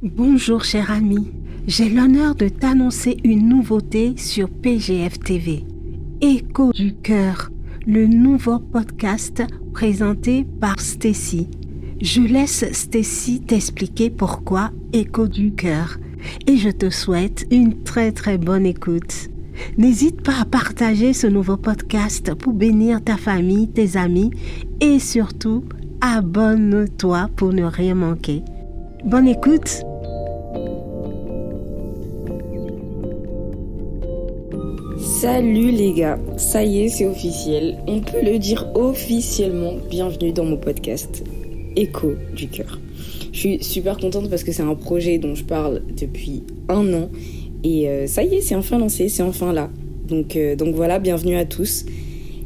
Bonjour cher ami, j'ai l'honneur de t'annoncer une nouveauté sur PGF TV. Écho du cœur, le nouveau podcast présenté par Stacy. Je laisse Stacy t'expliquer pourquoi Écho du cœur et je te souhaite une très très bonne écoute. N'hésite pas à partager ce nouveau podcast pour bénir ta famille, tes amis et surtout abonne-toi pour ne rien manquer. Bonne écoute! Salut les gars, ça y est, c'est officiel. On peut le dire officiellement. Bienvenue dans mon podcast Écho du cœur. Je suis super contente parce que c'est un projet dont je parle depuis 1 an. Et ça y est, c'est enfin lancé, c'est enfin là. Donc voilà, bienvenue à tous.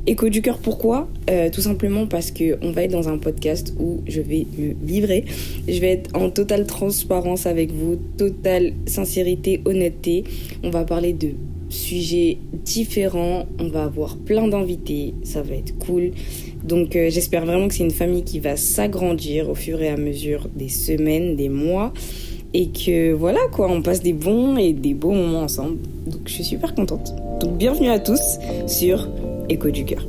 Écho du cœur, pourquoi ? Tout simplement parce qu'on va être dans un podcast où je vais me livrer. Je vais être en totale transparence avec vous, totale sincérité, honnêteté. On va parler de sujets différents, on va avoir plein d'invités, ça va être cool. Donc j'espère vraiment que c'est une famille qui va s'agrandir au fur et à mesure des semaines, des mois. Et que voilà quoi, on passe des bons et des beaux moments ensemble. Donc je suis super contente. Donc bienvenue à tous sur Écho du cœur.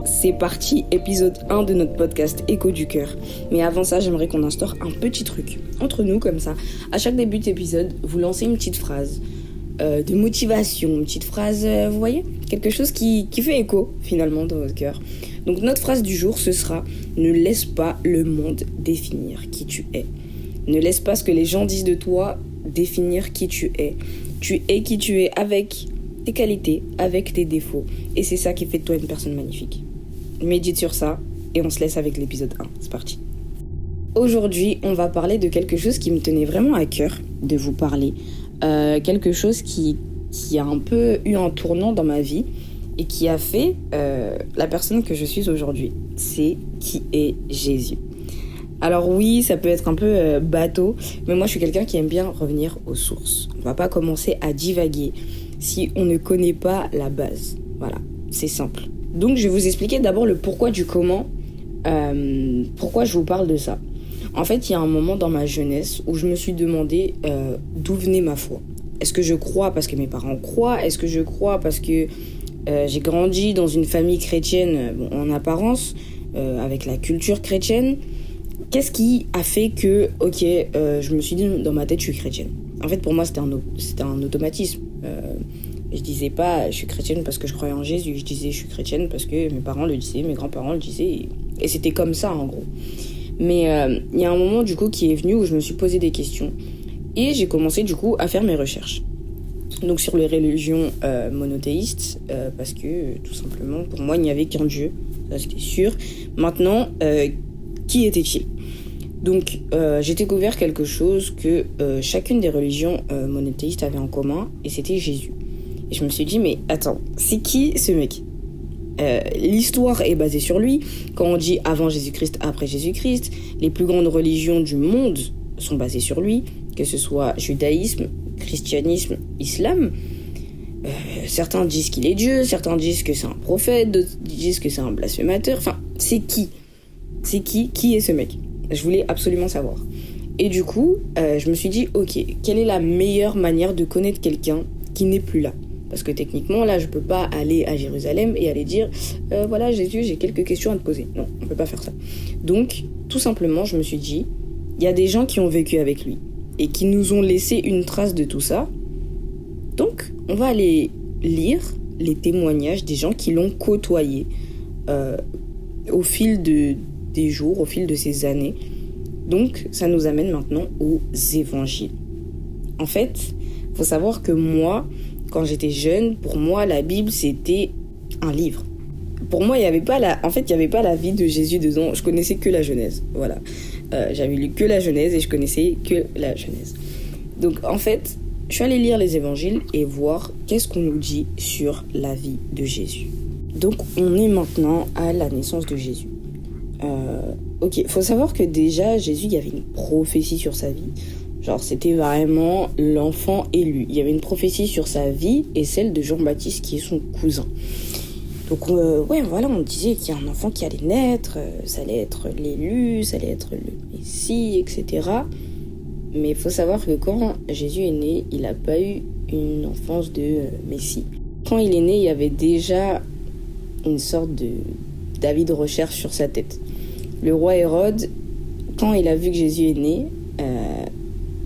C'est parti, épisode 1 de notre podcast Écho du cœur. Mais avant ça, j'aimerais qu'on instaure un petit truc entre nous comme ça. À chaque début d'épisode, vous lancez une petite phrase de motivation, une petite phrase, vous voyez, quelque chose qui fait écho finalement dans votre cœur. Donc notre phrase du jour, ce sera « Ne laisse pas le monde définir qui tu es ». Ne laisse pas ce que les gens disent de toi définir qui tu es. Tu es qui tu es avec tes qualités, avec tes défauts. Et c'est ça qui fait de toi une personne magnifique. Médite sur ça et on se laisse avec l'épisode 1. C'est parti. Aujourd'hui, on va parler de quelque chose qui me tenait vraiment à cœur de vous parler. Quelque chose qui a un peu eu un tournant dans ma vie et qui a fait la personne que je suis aujourd'hui. C'est qui est Jésus. Alors oui, ça peut être un peu bateau, mais moi je suis quelqu'un qui aime bien revenir aux sources. On va pas commencer à divaguer si on ne connaît pas la base. Voilà, c'est simple. Donc je vais vous expliquer d'abord le pourquoi du comment, pourquoi je vous parle de ça. En fait, il y a un moment dans ma jeunesse où je me suis demandé d'où venait ma foi. Est-ce que je crois parce que mes parents croient ? Est-ce que je crois parce que j'ai grandi dans une famille chrétienne, en apparence, avec la culture chrétienne ? Qu'est-ce qui a fait que, je me suis dit dans ma tête, je suis chrétienne. En fait, pour moi, c'était un automatisme. Je disais pas, je suis chrétienne parce que je croyais en Jésus. Je disais, je suis chrétienne parce que mes parents le disaient, mes grands-parents le disaient. Et c'était comme ça, en gros. Mais il y a un moment, du coup, qui est venu où je me suis posé des questions. Et j'ai commencé, du coup, à faire mes recherches. Donc, sur les religions monothéistes, parce que, tout simplement, pour moi, il n'y avait qu'un Dieu. Ça, c'était sûr. Maintenant, qui était-il ? Donc, j'ai découvert quelque chose que chacune des religions monothéistes avait en commun, et c'était Jésus. Et je me suis dit, mais attends, c'est qui ce mec ? L'histoire est basée sur lui. Quand on dit avant Jésus-Christ, après Jésus-Christ, les plus grandes religions du monde sont basées sur lui, que ce soit judaïsme, christianisme, islam. Certains disent qu'il est Dieu, certains disent que c'est un prophète, d'autres disent que c'est un blasphémateur. Enfin, c'est qui ? C'est qui est ce mec ? Je voulais absolument savoir. Et du coup, je me suis dit, ok, quelle est la meilleure manière de connaître quelqu'un qui n'est plus là ? Parce que techniquement, là, je peux pas aller à Jérusalem et aller dire voilà, Jésus, j'ai quelques questions à te poser. Non, on peut pas faire ça. Donc, tout simplement, je me suis dit, il y a des gens qui ont vécu avec lui et qui nous ont laissé une trace de tout ça. Donc, on va aller lire les témoignages des gens qui l'ont côtoyé au fil des jours, au fil de ces années. Donc, ça nous amène maintenant aux évangiles. En fait, faut savoir que moi, quand j'étais jeune, pour moi, la Bible, c'était un livre. Pour moi, il n'y avait pas la vie de Jésus dedans. Je connaissais que la Genèse. Voilà. J'avais lu que la Genèse et je connaissais que la Genèse. Donc, en fait, je suis allée lire les évangiles et voir qu'est-ce qu'on nous dit sur la vie de Jésus. Donc, on est maintenant à la naissance de Jésus. Faut savoir que déjà, Jésus, il y avait une prophétie sur sa vie. Genre, c'était vraiment l'enfant élu. Il y avait une prophétie sur sa vie et celle de Jean-Baptiste qui est son cousin. Donc voilà, on disait qu'il y a un enfant qui allait naître, ça allait être l'élu, ça allait être le Messie, etc. Mais il faut savoir que quand Jésus est né, il n'a pas eu une enfance de Messie. Quand il est né, il y avait déjà une sorte d'avis de recherche sur sa tête. Le roi Hérode, quand il a vu que Jésus est né,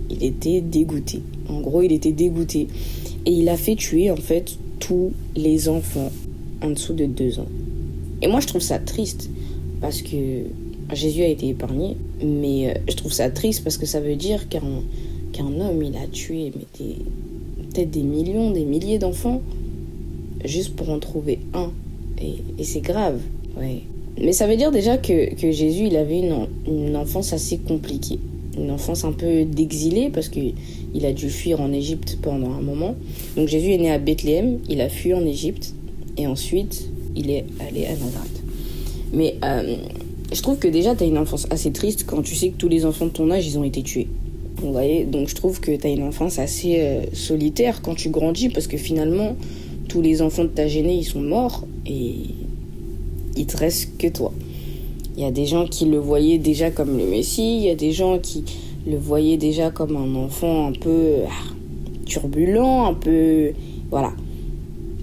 il était dégoûté. En gros, il était dégoûté. Et il a fait tuer, en fait, tous les enfants en dessous de 2 ans. Et moi, je trouve ça triste, parce que Jésus a été épargné, mais je trouve ça triste parce que ça veut dire qu'un homme, il a tué peut-être des millions, des milliers d'enfants, juste pour en trouver un. Et c'est grave, ouais. Mais ça veut dire déjà que Jésus, il avait une enfance assez compliquée. Une enfance un peu d'exilé, parce qu'il a dû fuir en Égypte pendant un moment. Donc Jésus est né à Bethléem, il a fui en Égypte, et ensuite, il est allé à Nazareth. Mais je trouve que déjà, t'as une enfance assez triste quand tu sais que tous les enfants de ton âge, ils ont été tués. Vous voyez, donc je trouve que t'as une enfance assez solitaire quand tu grandis, parce que finalement, tous les enfants de ta géné, ils sont morts, et il te reste que toi. Il y a des gens qui le voyaient déjà comme le Messie, il y a des gens qui le voyaient déjà comme un enfant un peu turbulent, un peu... Voilà.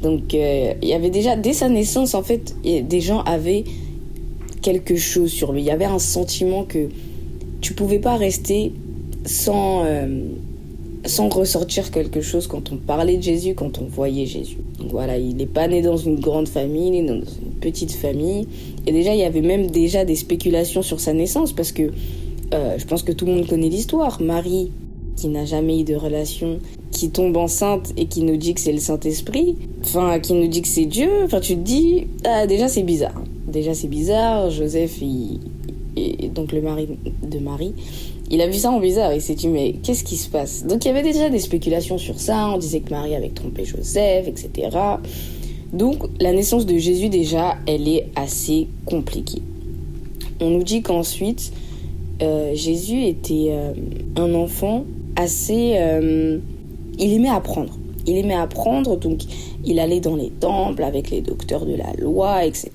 Donc, il y avait déjà, dès sa naissance, en fait, des gens avaient quelque chose sur lui. Il y avait un sentiment que tu pouvais pas rester sans ressortir quelque chose quand on parlait de Jésus, quand on voyait Jésus. Donc voilà, il n'est pas né dans une grande famille, il est dans une petite famille. Et déjà, il y avait même déjà des spéculations sur sa naissance, parce que je pense que tout le monde connaît l'histoire. Marie, qui n'a jamais eu de relation, qui tombe enceinte et qui nous dit que c'est le Saint-Esprit, enfin, qui nous dit que c'est Dieu, enfin, tu te dis, déjà c'est bizarre. Déjà c'est bizarre, Joseph, et donc le mari de Marie, il a vu ça en bizarre, il s'est dit, mais qu'est-ce qui se passe? Donc il y avait déjà des spéculations sur ça, on disait que Marie avait trompé Joseph, etc. Donc la naissance de Jésus, déjà, elle est assez compliquée. On nous dit qu'ensuite, Jésus était un enfant assez... il aimait apprendre. Il aimait apprendre, donc il allait dans les temples avec les docteurs de la loi, etc.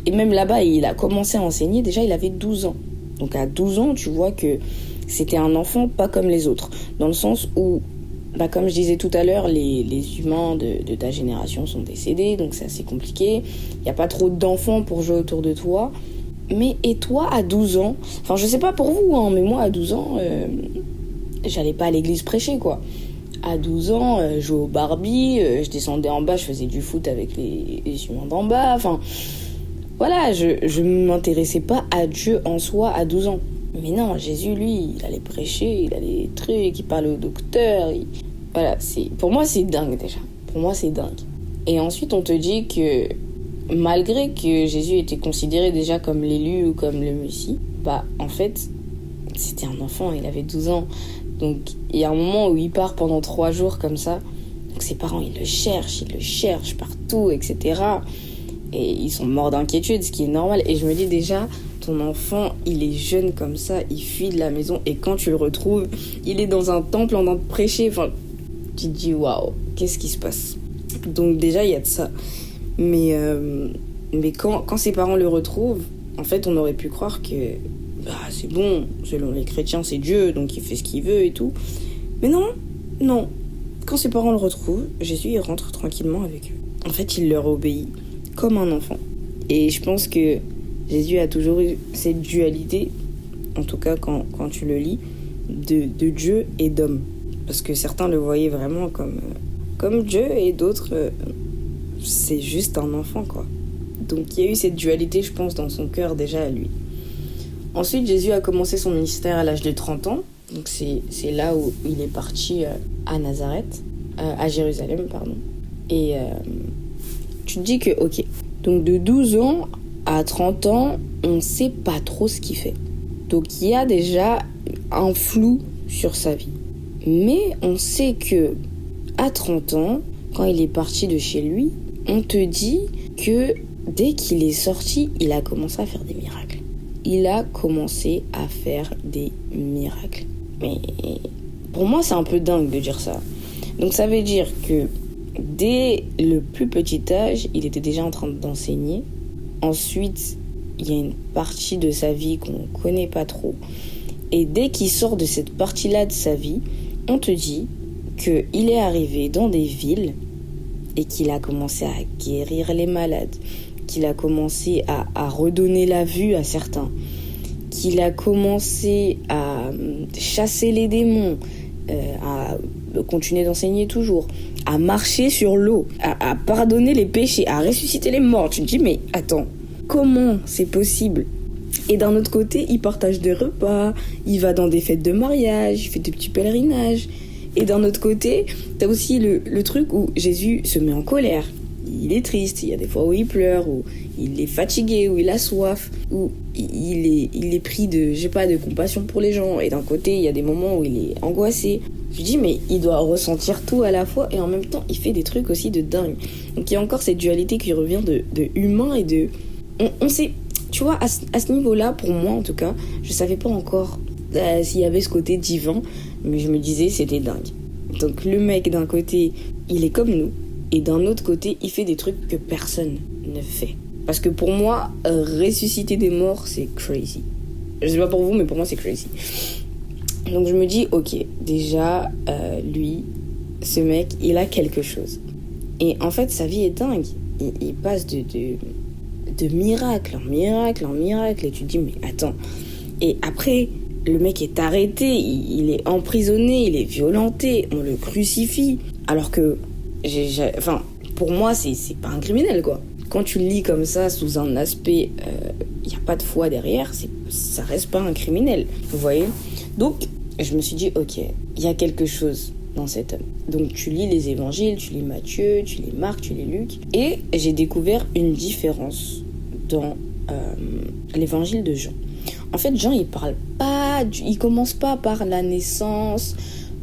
Et même là-bas, il a commencé à enseigner, déjà il avait 12 ans. Donc à 12 ans, tu vois que c'était un enfant pas comme les autres. Dans le sens où, comme je disais tout à l'heure, les humains de ta génération sont décédés, donc c'est assez compliqué. Il n'y a pas trop d'enfants pour jouer autour de toi. Mais et toi, à 12 ans, enfin je sais pas pour vous, hein, mais moi à 12 ans, j'allais pas à l'église prêcher, quoi. À 12 ans, je jouais au Barbie, je descendais en bas, je faisais du foot avec les humains d'en bas, enfin... Voilà, je ne m'intéressais pas à Dieu en soi à 12 ans. Mais non, Jésus, lui, il allait prêcher, il allait des trucs, il parlait au docteur. Voilà, pour moi, c'est dingue déjà. Pour moi, c'est dingue. Et ensuite, on te dit que malgré que Jésus était considéré déjà comme l'élu ou comme le Messie, en fait, c'était un enfant, il avait 12 ans. Donc, il y a un moment où il part pendant 3 jours comme ça. Donc, ses parents, ils le cherchent partout, etc. Et ils sont morts d'inquiétude, ce qui est normal. Et je me dis déjà, ton enfant, il est jeune comme ça, il fuit de la maison. Et quand tu le retrouves, il est dans un temple en train de prêcher. Enfin, tu te dis, waouh, qu'est-ce qui se passe? Donc déjà, il y a de ça. Mais quand ses parents le retrouvent, en fait, on aurait pu croire que c'est bon, selon les chrétiens, c'est Dieu, donc il fait ce qu'il veut et tout. Mais non. Quand ses parents le retrouvent, Jésus, il rentre tranquillement avec eux. En fait, il leur obéit comme un enfant. Et je pense que Jésus a toujours eu cette dualité, en tout cas quand tu le lis, de Dieu et d'homme. Parce que certains le voyaient vraiment comme Dieu et d'autres, c'est juste un enfant, quoi. Donc il y a eu cette dualité, je pense, dans son cœur déjà à lui. Ensuite, Jésus a commencé son ministère à l'âge de 30 ans. Donc c'est là où il est parti à Nazareth, à Jérusalem, pardon. Et... tu te dis que, ok, donc de 12 ans à 30 ans, on ne sait pas trop ce qu'il fait. Donc il y a déjà un flou sur sa vie. Mais on sait que à 30 ans, quand il est parti de chez lui, on te dit que dès qu'il est sorti, il a commencé à faire des miracles. Il a commencé à faire des miracles. Mais pour moi, c'est un peu dingue de dire ça. Donc ça veut dire que dès le plus petit âge, il était déjà en train d'enseigner. Ensuite, il y a une partie de sa vie qu'on ne connaît pas trop. Et dès qu'il sort de cette partie-là de sa vie, on te dit qu'il est arrivé dans des villes et qu'il a commencé à guérir les malades, qu'il a commencé à redonner la vue à certains, qu'il a commencé à chasser les démons, à continuer d'enseigner toujours, à marcher sur l'eau, à pardonner les péchés, à ressusciter les morts. Tu te dis, mais attends, comment c'est possible ? Et d'un autre côté, il partage des repas, il va dans des fêtes de mariage, il fait des petits pèlerinages. Et d'un autre côté, t'as aussi le truc où Jésus se met en colère. Il est triste, il y a des fois où il pleure, où il est fatigué, où il a soif, où il est pris de compassion pour les gens. Et d'un côté, il y a des moments où il est angoissé. Je dis, mais il doit ressentir tout à la fois et en même temps, il fait des trucs aussi de dingue. Donc il y a encore cette dualité qui revient de humain et de... On sait, tu vois, à ce niveau-là, pour moi en tout cas, je savais pas encore s'il y avait ce côté divin, mais je me disais, c'était dingue. Donc le mec, d'un côté, il est comme nous, et d'un autre côté, il fait des trucs que personne ne fait. Parce que pour moi, ressusciter des morts, c'est crazy. Je sais pas pour vous, mais pour moi, c'est crazy. Donc je me dis, ok, déjà, lui, ce mec, il a quelque chose. Et en fait, sa vie est dingue. Il passe de miracle en miracle en miracle. Et tu te dis, mais attends. Et après, le mec est arrêté, il est emprisonné, il est violenté, on le crucifie. Alors que, pour moi, c'est pas un criminel, quoi. Quand tu le lis comme ça, sous un aspect, il n'y a pas de foi derrière, ça reste pas un criminel, vous voyez. Donc, je me suis dit, ok, il y a quelque chose dans cet homme. Donc, tu lis les évangiles, tu lis Matthieu, tu lis Marc, tu lis Luc, et j'ai découvert une différence dans l'évangile de Jean. En fait, Jean, il commence pas par la naissance.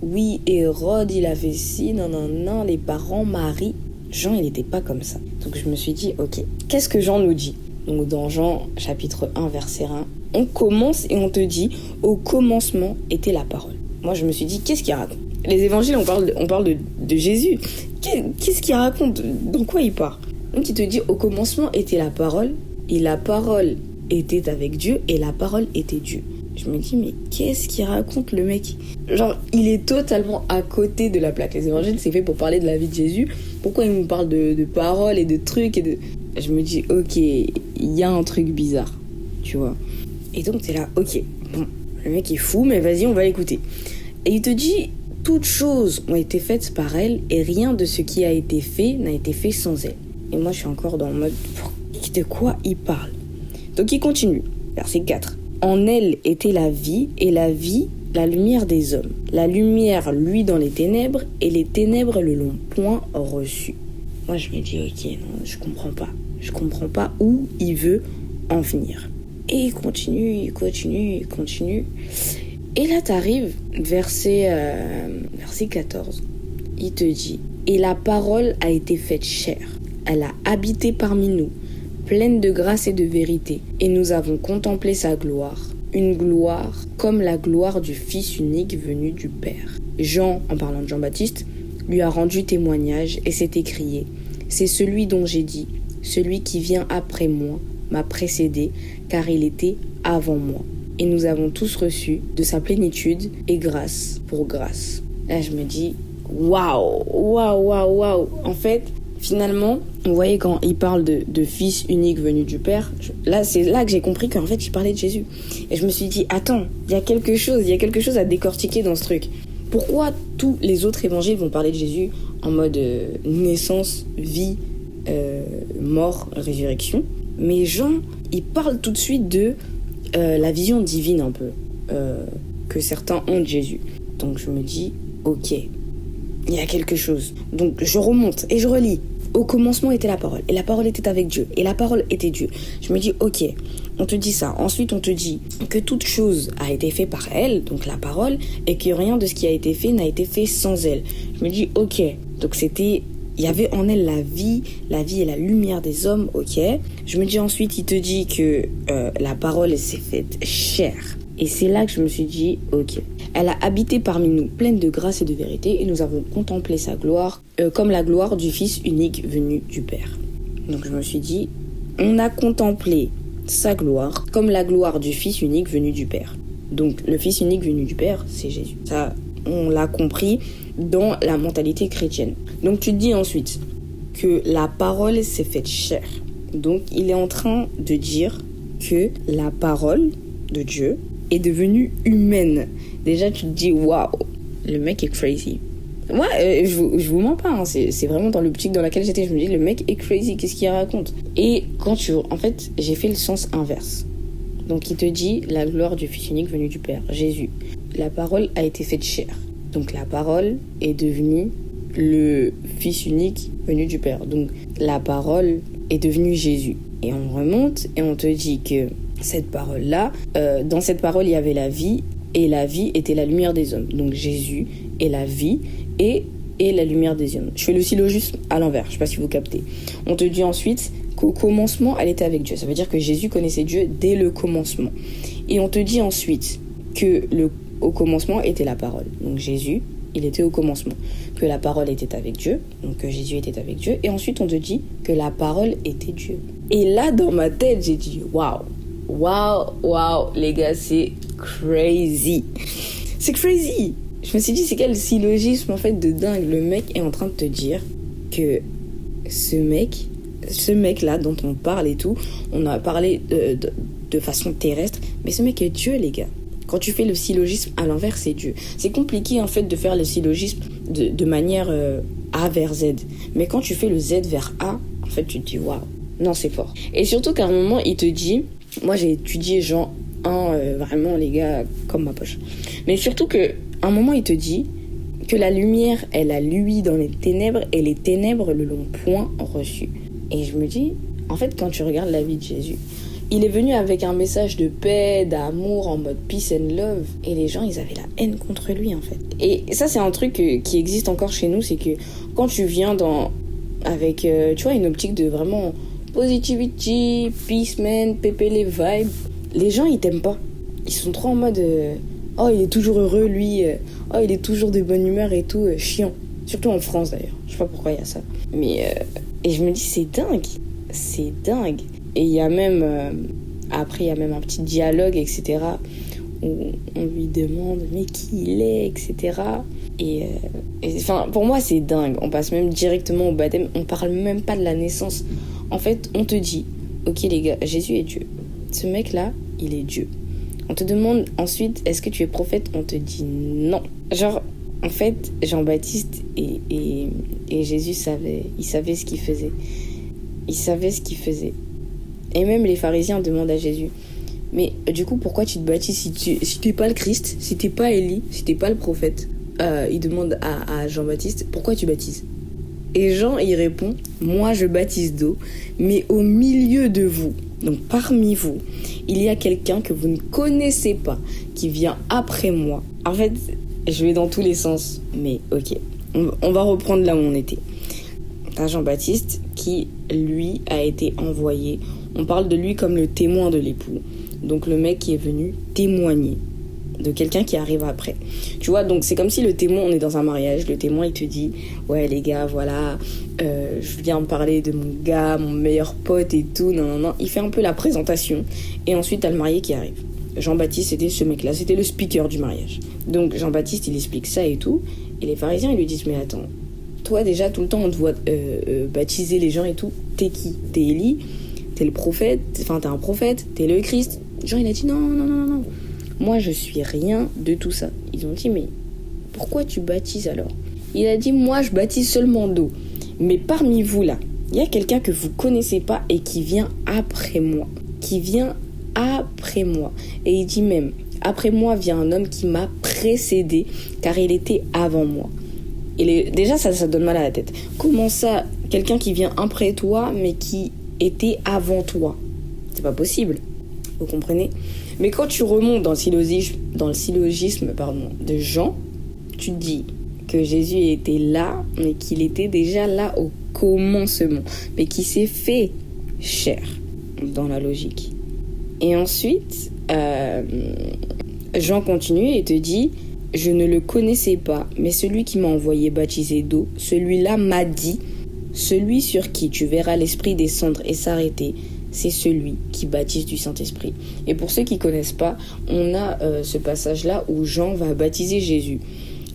Oui, Hérode, il avait ci, non, les parents, Marie. Jean, il n'était pas comme ça. Donc je me suis dit, ok, qu'est-ce que Jean nous dit ? Donc dans Jean, chapitre 1, verset 1, on commence et on te dit, au commencement était la parole. Moi, je me suis dit, qu'est-ce qu'il raconte ? Les évangiles, on parle de Jésus. Qu'est-ce qu'il raconte ? Dans quoi il part ? Donc il te dit, au commencement était la parole, et la parole était avec Dieu, et la parole était Dieu. Je me dis, mais qu'est-ce qu'il raconte, le mec ? Genre, il est totalement à côté de la plaque. Les évangiles, c'est fait pour parler de la vie de Jésus. Pourquoi il nous parle de paroles et de trucs Je me dis, ok, il y a un truc bizarre, tu vois. Et donc, t'es là, ok, bon, le mec est fou, mais vas-y, on va l'écouter. Et il te dit, toutes choses ont été faites par elle, et rien de ce qui a été fait n'a été fait sans elle. Et moi, je suis encore dans le mode, de quoi il parle ? Donc, il continue, verset 4. En elle était la vie, et la vie, la lumière des hommes. La lumière, lui, dans les ténèbres, et les ténèbres le l'ont point reçu. Moi, je me dis, ok, non, je comprends pas. Je comprends pas où il veut en venir. Et il continue. Et là, t'arrives, verset 14. Il te dit, et la parole a été faite chair. Elle a habité parmi nous, pleine de grâce et de vérité, et nous avons contemplé sa gloire, une gloire comme la gloire du Fils unique venu du Père. Jean, en parlant de Jean-Baptiste, lui a rendu témoignage et s'est écrié, c'est celui dont j'ai dit, celui qui vient après moi m'a précédé, car il était avant moi. Et nous avons tous reçu de sa plénitude et grâce pour grâce. Là, je me dis, waouh. En fait, finalement, vous voyez, quand il parle de Fils unique venu du Père, c'est là que j'ai compris qu'en fait, il parlait de Jésus. Et je me suis dit, attends, il y a quelque chose à décortiquer dans ce truc. Pourquoi tous les autres évangiles vont parler de Jésus en mode naissance, vie, mort, résurrection ? Mais Jean, il parle tout de suite de la vision divine un peu que certains ont de Jésus. Donc je me dis, ok, il y a quelque chose. Donc je remonte et je relis. Au commencement était la parole, et la parole était avec Dieu, et la parole était Dieu. Je me dis, ok, on te dit ça. Ensuite, on te dit que toute chose a été faite par elle, donc la parole, et que rien de ce qui a été fait n'a été fait sans elle. Je me dis, ok, donc il y avait en elle la vie est la lumière des hommes, ok. Je me dis ensuite, il te dit que la parole s'est faite chair. Et c'est là que je me suis dit, ok. Elle a habité parmi nous, pleine de grâce et de vérité, et nous avons contemplé sa gloire, comme la gloire du Fils unique venu du Père. Donc je me suis dit, on a contemplé sa gloire, comme la gloire du Fils unique venu du Père. Donc le Fils unique venu du Père, c'est Jésus. Ça, on l'a compris dans la mentalité chrétienne. Donc tu te dis ensuite que la parole s'est faite chair. Donc il est en train de dire que la parole de Dieu est devenue humaine. Déjà tu te dis waouh, le mec est crazy. Moi je vous mens pas, hein. C'est vraiment dans l'optique dans laquelle j'étais. Je me dis le mec est crazy, qu'est-ce qu'il raconte? Et en fait j'ai fait le sens inverse. Donc il te dit la gloire du Fils unique venu du Père, Jésus. La parole a été faite chair. Donc la parole est devenue le Fils unique venu du Père. Donc la parole est devenue Jésus. Et on remonte et on te dit que cette parole-là, dans cette parole il y avait la vie, et la vie était la lumière des hommes. Donc Jésus est la vie et la lumière des hommes. Je fais le syllogisme à l'envers, je sais pas si vous captez. On te dit ensuite qu'au commencement elle était avec Dieu. Ça veut dire que Jésus connaissait Dieu dès le commencement. Et on te dit ensuite que au commencement était la parole. Donc Jésus, il était au commencement. Que la parole était avec Dieu, donc que Jésus était avec Dieu. Et ensuite on te dit que la parole était Dieu. Et là dans ma tête j'ai dit waouh, les gars, c'est crazy. C'est crazy. Je me suis dit c'est quel syllogisme en fait de dingue. Le mec est en train de te dire que ce mec là dont on parle et tout, on a parlé de façon terrestre, mais ce mec est Dieu, les gars. Quand tu fais le syllogisme à l'envers, c'est Dieu. C'est compliqué en fait de faire le syllogisme de manière A vers Z. Mais quand tu fais le Z vers A, en fait tu te dis waouh, non c'est fort. Et surtout qu'à un moment il te dit, moi j'ai étudié Jean 1, vraiment les gars, comme ma poche. Mais surtout qu'à un moment il te dit que la lumière elle a lui dans les ténèbres et les ténèbres le l'ont point reçu. Et je me dis, en fait quand tu regardes la vie de Jésus, il est venu avec un message de paix, d'amour, en mode peace and love. Et les gens, ils avaient la haine contre lui, en fait. Et ça, c'est un truc qui existe encore chez nous. C'est que quand tu viens avec, tu vois, une optique de vraiment positivity, peace man, pépé les vibes, les gens, ils t'aiment pas. Ils sont trop en mode, oh, il est toujours heureux, lui. Oh, il est toujours de bonne humeur et tout. Chiant. Surtout en France, d'ailleurs. Je sais pas pourquoi il y a ça. Mais, et je me dis, c'est dingue. C'est dingue. Et il y a même, après, il y a même un petit dialogue, etc., où on lui demande, mais qui il est, etc. Et enfin, pour moi, c'est dingue. On passe même directement au baptême. On parle même pas de la naissance. En fait, on te dit, ok les gars, Jésus est Dieu. Ce mec-là, il est Dieu. On te demande ensuite, est-ce que tu es prophète? On te dit non. Genre, en fait, Jean-Baptiste et Jésus savaient. Ils savaient ce qu'ils faisaient. Ils savaient ce qu'ils faisaient. Et même les pharisiens demandent à Jésus, mais du coup pourquoi tu te baptises si t'es pas le Christ, si t'es pas Élie, si t'es pas le prophète? Ils demandent à Jean-Baptiste, pourquoi tu baptises? Et Jean il répond, moi je baptise d'eau, mais au milieu de vous, donc parmi vous, il y a quelqu'un que vous ne connaissez pas, qui vient après moi. En fait, je vais dans tous les sens, mais ok, on va reprendre là où on était. T'as Jean-Baptiste qui, lui, a été envoyé. On parle de lui comme le témoin de l'époux. Donc le mec qui est venu témoigner de quelqu'un qui arrive après. Tu vois, donc c'est comme si le témoin, on est dans un mariage, le témoin il te dit, ouais les gars, voilà, je viens de parler de mon gars, mon meilleur pote et tout, non. Il fait un peu la présentation et ensuite t'as le marié qui arrive. Jean-Baptiste, c'était ce mec-là, c'était le speaker du mariage. Donc Jean-Baptiste, il explique ça et tout, et les pharisiens, ils lui disent, mais attends, toi déjà tout le temps on te voit baptiser les gens et tout, t'es qui? T'es Élie? T'es le prophète? Enfin t'es un prophète? T'es le Christ? Jean il a dit non. Moi je suis rien de tout ça. Ils ont dit mais pourquoi tu baptises alors? Il a dit moi je baptise seulement d'eau. Mais parmi vous là, il y a quelqu'un que vous connaissez pas et qui vient après moi. Et il dit même après moi vient un homme qui m'a précédé car il était avant moi. Et déjà ça donne mal à la tête. Comment ça, quelqu'un qui vient après toi mais qui était avant toi? C'est pas possible. Vous comprenez? Mais quand tu remontes dans le syllogisme de Jean, tu te dis que Jésus était là, mais qu'il était déjà là au commencement, mais qui s'est fait chair dans la logique. Et ensuite, Jean continue et te dit « Je ne le connaissais pas, mais celui qui m'a envoyé baptiser d'eau, celui-là m'a dit « Celui sur qui tu verras l'Esprit descendre et s'arrêter, c'est celui qui baptise du Saint-Esprit. » Et pour ceux qui ne connaissent pas, on a ce passage-là où Jean va baptiser Jésus.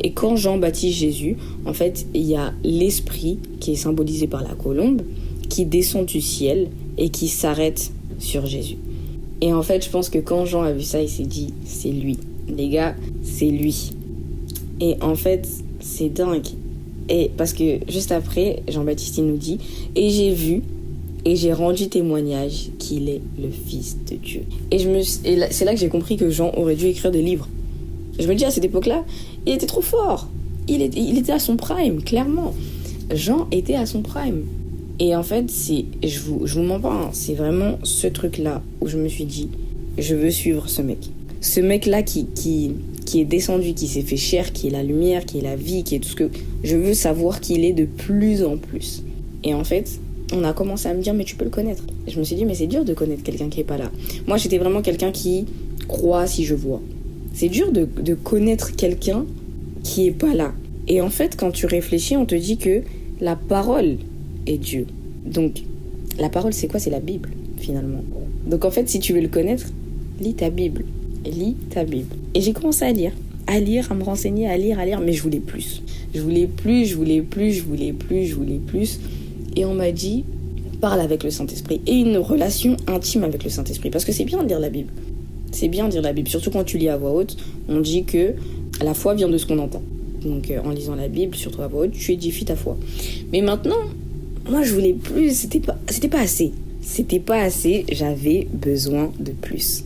Et quand Jean baptise Jésus, en fait, il y a l'Esprit qui est symbolisé par la colombe, qui descend du ciel et qui s'arrête sur Jésus. Et en fait, je pense que quand Jean a vu ça, il s'est dit, c'est lui. Les gars, c'est lui. Et en fait, c'est dingue. Et parce que juste après, Jean-Baptiste il nous dit, et j'ai vu et j'ai rendu témoignage qu'il est le Fils de Dieu. Et c'est là que j'ai compris que Jean aurait dû écrire des livres. Je me dis, à cette époque-là, il était trop fort. Il était à son prime, clairement. Jean était à son prime. Et en fait, je vous mens pas, hein, c'est vraiment ce truc-là où je me suis dit, je veux suivre ce mec. Ce mec-là qui est descendu, qui s'est fait chair, qui est la lumière, qui est la vie, qui est tout ce que... Je veux savoir qui il est de plus en plus. Et en fait, on a commencé à me dire, mais tu peux le connaître. Et je me suis dit, mais c'est dur de connaître quelqu'un qui est pas là. Moi, j'étais vraiment quelqu'un qui croit si je vois. C'est dur de connaître quelqu'un qui est pas là. Et en fait, quand tu réfléchis, on te dit que la parole est Dieu. Donc, la parole, c'est quoi ? C'est la Bible, finalement. Donc, en fait, si tu veux le connaître, lis ta Bible. Lis ta Bible. Et j'ai commencé à lire, à me renseigner, à lire, mais je voulais plus. Je voulais plus. Et on m'a dit, parle avec le Saint-Esprit. Et une relation intime avec le Saint-Esprit. Parce que c'est bien de lire la Bible. C'est bien de lire la Bible. Surtout quand tu lis à voix haute, on dit que la foi vient de ce qu'on entend. Donc, en lisant la Bible, surtout à voix haute, tu édifies ta foi. Mais maintenant, moi, je voulais plus. C'était pas assez. C'était pas assez. J'avais besoin de plus.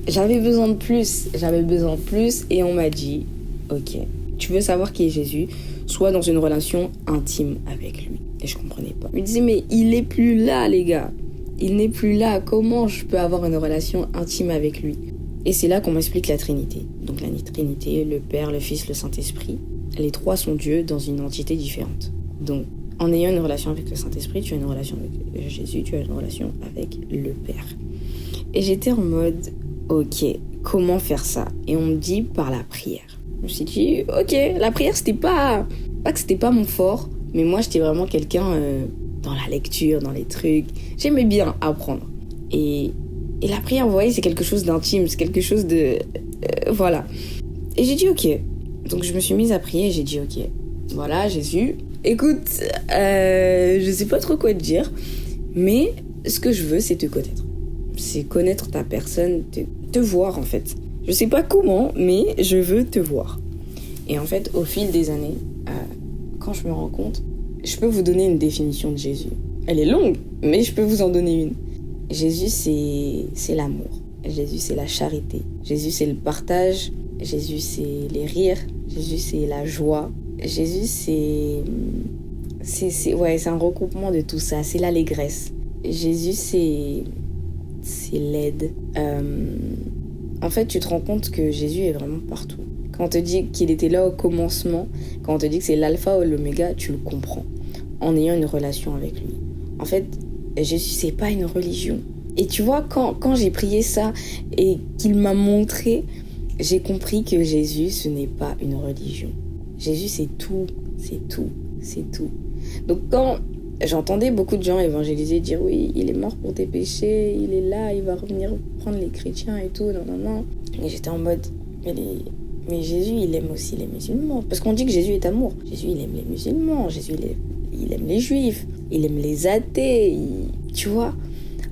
J'avais besoin de plus. Et on m'a dit, ok, tu veux savoir qui est Jésus, sois dans une relation intime avec lui. Et je comprenais pas. Je me disais, mais il est plus là, les gars. Il n'est plus là. Comment je peux avoir une relation intime avec lui ? Et c'est là qu'on m'explique la Trinité. Donc la Trinité, le Père, le Fils, le Saint-Esprit. Les trois sont Dieu dans une entité différente. Donc, en ayant une relation avec le Saint-Esprit, tu as une relation avec Jésus, tu as une relation avec le Père. Et j'étais en mode, ok, comment faire ça ? Et on me dit par la prière. Je me suis dit, ok, la prière, c'était pas que c'était pas mon fort, mais moi, j'étais vraiment quelqu'un dans la lecture, dans les trucs. J'aimais bien apprendre. Et la prière, vous voyez, c'est quelque chose d'intime, c'est quelque chose de... voilà. Et j'ai dit, ok. Donc, je me suis mise à prier et j'ai dit, ok, voilà, Jésus, écoute, je sais pas trop quoi te dire, mais ce que je veux, c'est te connaître. C'est connaître ta personne, te voir, en fait. Je sais pas comment, mais je veux te voir. Et en fait, au fil des années, quand je me rends compte, je peux vous donner une définition de Jésus. Elle est longue, mais je peux vous en donner une. Jésus, c'est l'amour. Jésus, c'est la charité. Jésus, c'est le partage. Jésus, c'est les rires. Jésus, c'est la joie. Jésus, c'est un regroupement de tout ça. C'est l'allégresse. Jésus, c'est l'aide. En fait, tu te rends compte que Jésus est vraiment partout. Quand on te dit qu'il était là au commencement, quand on te dit que c'est l'alpha ou l'oméga, tu le comprends. En ayant une relation avec lui. En fait, Jésus, c'est pas une religion. Et tu vois, quand j'ai prié ça et qu'il m'a montré, j'ai compris que Jésus, ce n'est pas une religion. Jésus, c'est tout. Donc quand j'entendais beaucoup de gens évangéliser, dire oui, il est mort pour tes péchés, il est là, il va revenir prendre les chrétiens et tout, non. Et j'étais en mode, mais Jésus, il aime aussi les musulmans. Parce qu'on dit que Jésus est amour. Jésus, il aime les musulmans. Jésus, il aime les juifs. Il aime les athées. Tu vois ?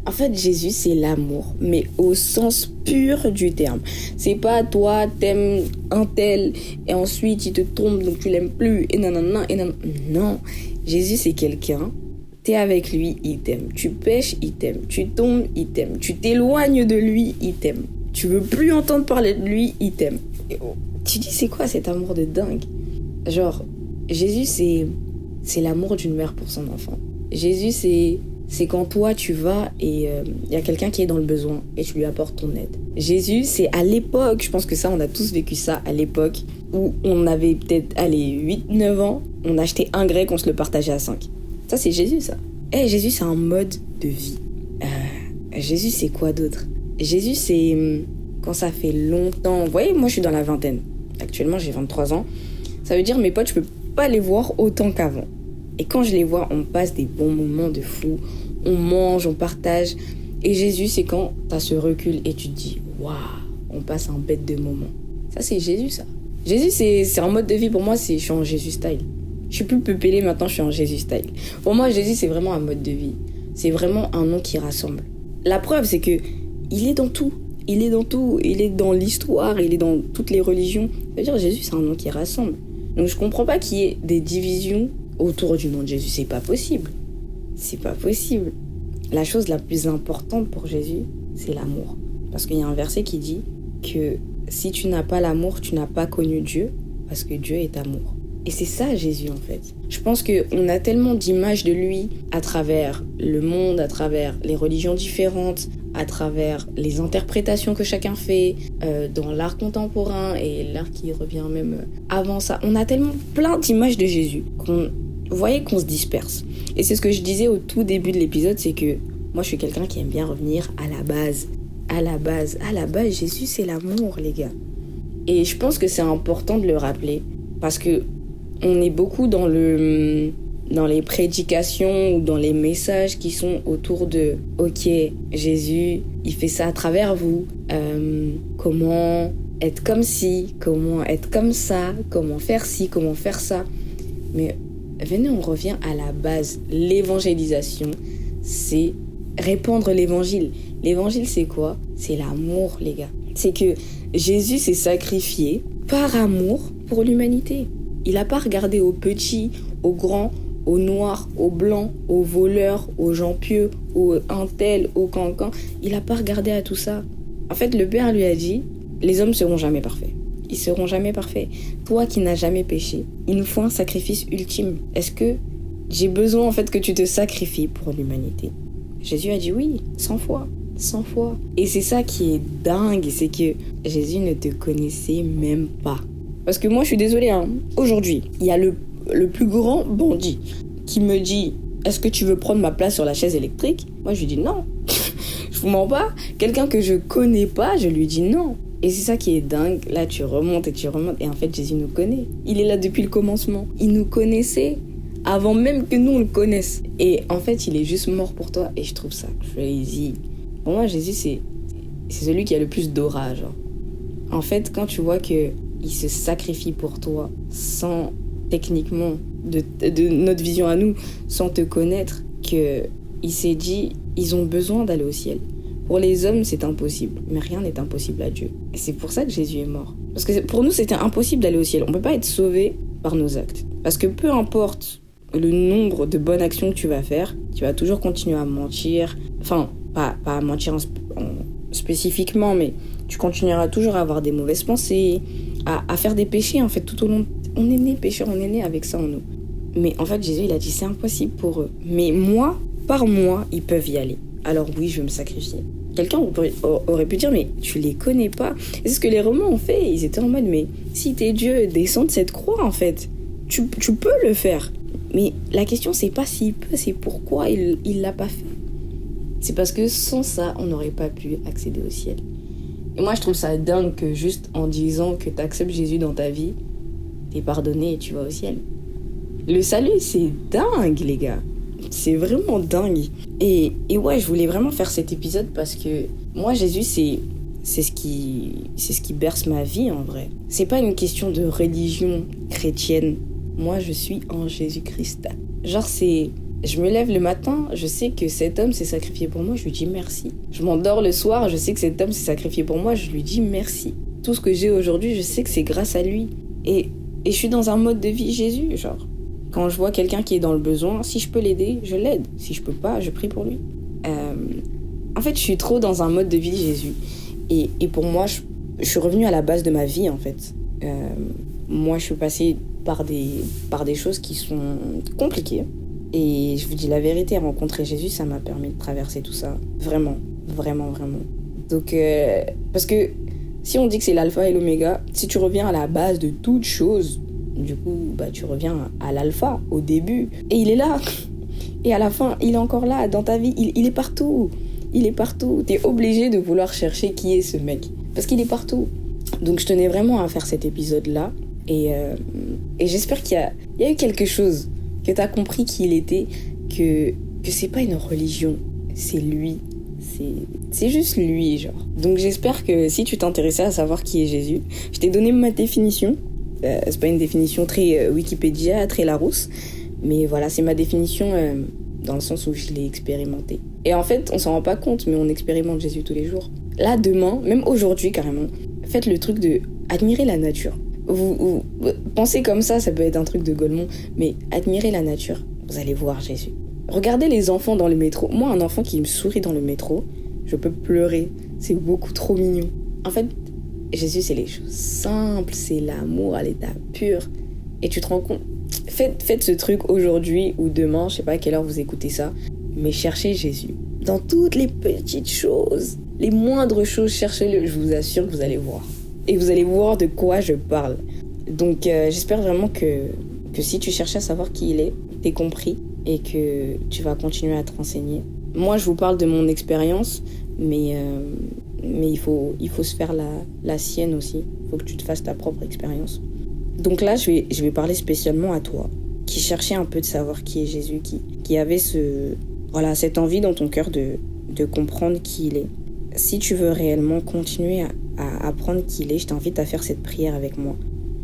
En fait, Jésus, c'est l'amour, mais au sens pur du terme. C'est pas toi, t'aimes un tel, et ensuite il te trompe, donc tu l'aimes plus, et nanana. Non, Jésus, c'est quelqu'un, t'es avec lui, il t'aime. Tu pêches, il t'aime. Tu tombes, il t'aime. Tu t'éloignes de lui, il t'aime. Tu veux plus entendre parler de lui, il t'aime. Et tu dis, c'est quoi cet amour de dingue ? Genre, Jésus, c'est l'amour d'une mère pour son enfant. Jésus, c'est quand toi tu vas et il y a quelqu'un qui est dans le besoin et tu lui apportes ton aide. Jésus, c'est à l'époque, je pense que ça on a tous vécu ça à l'époque où on avait peut-être 8-9 ans, on achetait un grec, on se le partageait à 5. Ça c'est Jésus ça. Jésus c'est un mode de vie. Jésus c'est quoi d'autre ? Jésus c'est quand ça fait longtemps. Vous voyez, moi je suis dans la vingtaine. Actuellement j'ai 23 ans. Ça veut dire mes potes, je peux pas les voir autant qu'avant. Et quand je les vois, on passe des bons moments de fou. On mange, on partage. Et Jésus, c'est quand t'as ce recul et tu te dis, waouh, on passe un bête de moment. Ça, c'est Jésus, ça. Jésus, c'est un mode de vie. Pour moi, je suis en Jésus style. Je suis plus peupélée, maintenant je suis en Jésus style. Pour moi, Jésus, c'est vraiment un mode de vie. C'est vraiment un nom qui rassemble. La preuve, c'est que il est dans tout. Il est dans tout. Il est dans l'histoire, il est dans toutes les religions. Ça veut dire Jésus, c'est un nom qui rassemble. Donc je comprends pas qu'il y ait des divisions autour du nom de Jésus. C'est pas possible. C'est pas possible. La chose la plus importante pour Jésus, c'est l'amour. Parce qu'il y a un verset qui dit que si tu n'as pas l'amour, tu n'as pas connu Dieu, parce que Dieu est amour. Et c'est ça Jésus en fait. Je pense qu'on a tellement d'images de lui à travers le monde, à travers les religions différentes, à travers les interprétations que chacun fait dans l'art contemporain et l'art qui revient même avant ça. On a tellement plein d'images de Jésus qu'on se disperse. Et c'est ce que je disais au tout début de l'épisode, c'est que moi je suis quelqu'un qui aime bien revenir à la base. À la base, Jésus c'est l'amour les gars. Et je pense que c'est important de le rappeler parce que on est beaucoup dans les prédications ou dans les messages qui sont autour de « Ok, Jésus, il fait ça à travers vous. Comment être comme ci, comment être comme ça, comment faire ci, comment faire ça. » Mais venez, on revient à la base. L'évangélisation, c'est répandre l'évangile. L'évangile, c'est quoi? C'est l'amour, les gars. C'est que Jésus s'est sacrifié par amour pour l'humanité. Il n'a pas regardé aux petits, aux grands, aux noirs, aux blancs, aux voleurs, aux gens pieux, aux intel, aux cancans. Il n'a pas regardé à tout ça. En fait, le Père lui a dit, les hommes seront jamais parfaits. Ils seront jamais parfaits. Toi qui n'as jamais péché, il nous faut un sacrifice ultime. Est-ce que j'ai besoin en fait que tu te sacrifies pour l'humanité? Jésus a dit oui, 100 fois. 100 fois. Et c'est ça qui est dingue, c'est que Jésus ne te connaissait même pas. Parce que moi, je suis désolée, aujourd'hui, il y a le plus grand bandit qui me dit « Est-ce que tu veux prendre ma place sur la chaise électrique ?» Moi, je lui dis non. Je vous mens pas. Quelqu'un que je connais pas, je lui dis non. Et c'est ça qui est dingue. Là, tu remontes. Et en fait, Jésus nous connaît. Il est là depuis le commencement. Il nous connaissait avant même que nous, on le connaisse. Et en fait, il est juste mort pour toi. Et je trouve ça crazy. Pour moi, Jésus, c'est celui qui a le plus d'aura, genre. En fait, quand tu vois que il se sacrifie pour toi sans, techniquement, de notre vision à nous, sans te connaître, qu'il s'est dit, ils ont besoin d'aller au ciel. Pour les hommes, c'est impossible, mais rien n'est impossible à Dieu. Et c'est pour ça que Jésus est mort. Parce que pour nous, c'était impossible d'aller au ciel. On ne peut pas être sauvé par nos actes. Parce que peu importe le nombre de bonnes actions que tu vas faire, tu vas toujours continuer à mentir. Enfin, pas à mentir spécifiquement, mais tu continueras toujours à avoir des mauvaises pensées, à faire des péchés, en fait, tout au long. On est né pécheurs, on est né avec ça en nous. Mais en fait, Jésus, il a dit, c'est impossible pour eux. Mais moi, par moi, ils peuvent y aller. Alors oui, je vais me sacrifier. Quelqu'un aurait pu dire, mais tu les connais pas. Et c'est ce que les Romains ont fait. Ils étaient en mode, mais si t'es Dieu, descends de cette croix, en fait. Tu peux le faire. Mais la question, c'est pas s'il peut, c'est pourquoi il l'a pas fait. C'est parce que sans ça, on n'aurait pas pu accéder au ciel. Et moi, je trouve ça dingue que juste en disant que tu acceptes Jésus dans ta vie, t'es pardonné et tu vas au ciel. Le salut, c'est dingue, les gars. C'est vraiment dingue. Et ouais, je voulais vraiment faire cet épisode parce que moi, Jésus, c'est ce qui berce ma vie, en vrai. C'est pas une question de religion chrétienne. Moi, je suis en Jésus-Christ. Genre, je me lève le matin, je sais que cet homme s'est sacrifié pour moi, je lui dis merci. Je m'endors le soir, je sais que cet homme s'est sacrifié pour moi, je lui dis merci. Tout ce que j'ai aujourd'hui, je sais que c'est grâce à lui. Et je suis dans un mode de vie Jésus, genre. Quand je vois quelqu'un qui est dans le besoin, si je peux l'aider, je l'aide. Si je peux pas, je prie pour lui. En fait, je suis trop dans un mode de vie Jésus. Et pour moi, je suis revenue à la base de ma vie, en fait. Moi, je suis passée par des choses qui sont compliquées. Et je vous dis la vérité, rencontrer Jésus, ça m'a permis de traverser tout ça. Vraiment, vraiment, vraiment. Donc, parce que si on dit que c'est l'alpha et l'oméga, si tu reviens à la base de toute chose, du coup, tu reviens à l'alpha, au début. Et il est là. Et à la fin, il est encore là, dans ta vie. Il est partout. Il est partout. T'es obligé de vouloir chercher qui est ce mec. Parce qu'il est partout. Donc je tenais vraiment à faire cet épisode-là. Et j'espère qu'il y a eu quelque chose, que tu as compris qui il était, que c'est pas une religion, c'est lui. C'est juste lui, genre. Donc j'espère que si tu t'intéressais à savoir qui est Jésus, je t'ai donné ma définition. C'est pas une définition très Wikipédia, très Larousse. Mais voilà, c'est ma définition dans le sens où je l'ai expérimenté. Et en fait, on s'en rend pas compte, mais on expérimente Jésus tous les jours. Là, demain, même aujourd'hui carrément, faites le truc de admirer la nature. Vous pensez comme ça peut être un truc de Golemont, mais admirez la nature, vous allez voir Jésus. Regardez les enfants dans le métro. Moi, un enfant qui me sourit dans le métro, je peux pleurer. C'est beaucoup trop mignon. En fait, Jésus, c'est les choses simples, c'est l'amour à l'état pur. Et tu te rends compte, faites ce truc aujourd'hui ou demain, je sais pas à quelle heure vous écoutez ça, mais cherchez Jésus. Dans toutes les petites choses, les moindres choses, cherchez-le. Je vous assure que vous allez voir. Et vous allez voir de quoi je parle. Donc j'espère vraiment que si tu cherches à savoir qui il est, t'es compris et que tu vas continuer à te renseigner. Moi, je vous parle de mon expérience, mais il faut se faire la sienne aussi. Il faut que tu te fasses ta propre expérience. Donc là, je vais parler spécialement à toi, qui cherchais un peu de savoir qui est Jésus, qui avait cette envie dans ton cœur de comprendre qui il est. Si tu veux réellement continuer à apprendre qui il est, je t'invite à faire cette prière avec moi.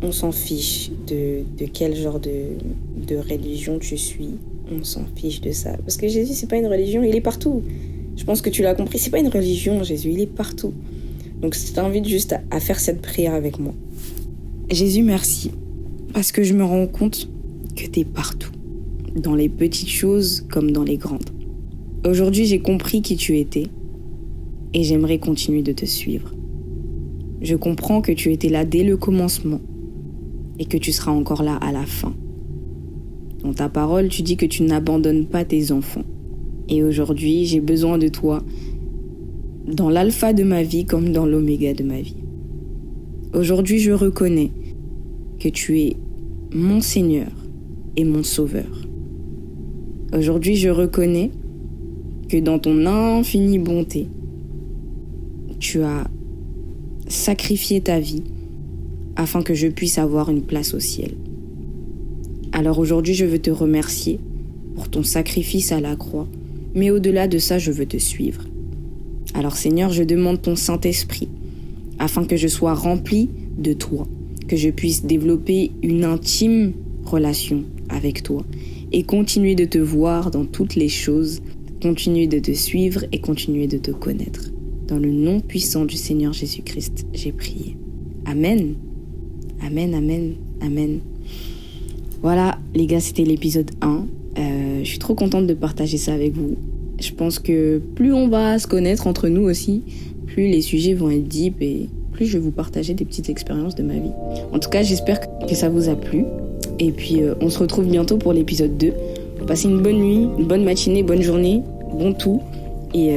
On s'en fiche de quel genre de religion tu suis. On s'en fiche de ça. Parce que Jésus, c'est pas une religion, il est partout. Je pense que tu l'as compris, c'est pas une religion, Jésus, il est partout. Donc je t'invite juste à faire cette prière avec moi. Jésus, merci. Parce que je me rends compte que t'es partout. Dans les petites choses comme dans les grandes. Aujourd'hui, j'ai compris qui tu étais. Et j'aimerais continuer de te suivre. Je comprends que tu étais là dès le commencement et que tu seras encore là à la fin. Dans ta parole, tu dis que tu n'abandonnes pas tes enfants. Et aujourd'hui, j'ai besoin de toi dans l'alpha de ma vie comme dans l'oméga de ma vie. Aujourd'hui, je reconnais que tu es mon Seigneur et mon Sauveur. Aujourd'hui, je reconnais que dans ton infinie bonté, tu as sacrifié ta vie afin que je puisse avoir une place au ciel. Alors aujourd'hui, je veux te remercier pour ton sacrifice à la croix, mais au-delà de ça, je veux te suivre. Alors Seigneur, je demande ton Saint-Esprit afin que je sois rempli de toi, que je puisse développer une intime relation avec toi et continuer de te voir dans toutes les choses, continuer de te suivre et continuer de te connaître. Dans le nom puissant du Seigneur Jésus-Christ, j'ai prié. Amen. Amen, amen, amen. Voilà, les gars, c'était l'épisode 1. Je suis trop contente de partager ça avec vous. Je pense que plus on va se connaître entre nous aussi, plus les sujets vont être deep et plus je vais vous partager des petites expériences de ma vie. En tout cas, j'espère que ça vous a plu. Et puis, on se retrouve bientôt pour l'épisode 2. Passez une bonne nuit, une bonne matinée, bonne journée, bon tout. Et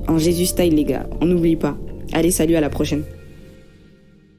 en Jésus style, les gars. On n'oublie pas. Allez, salut, à la prochaine.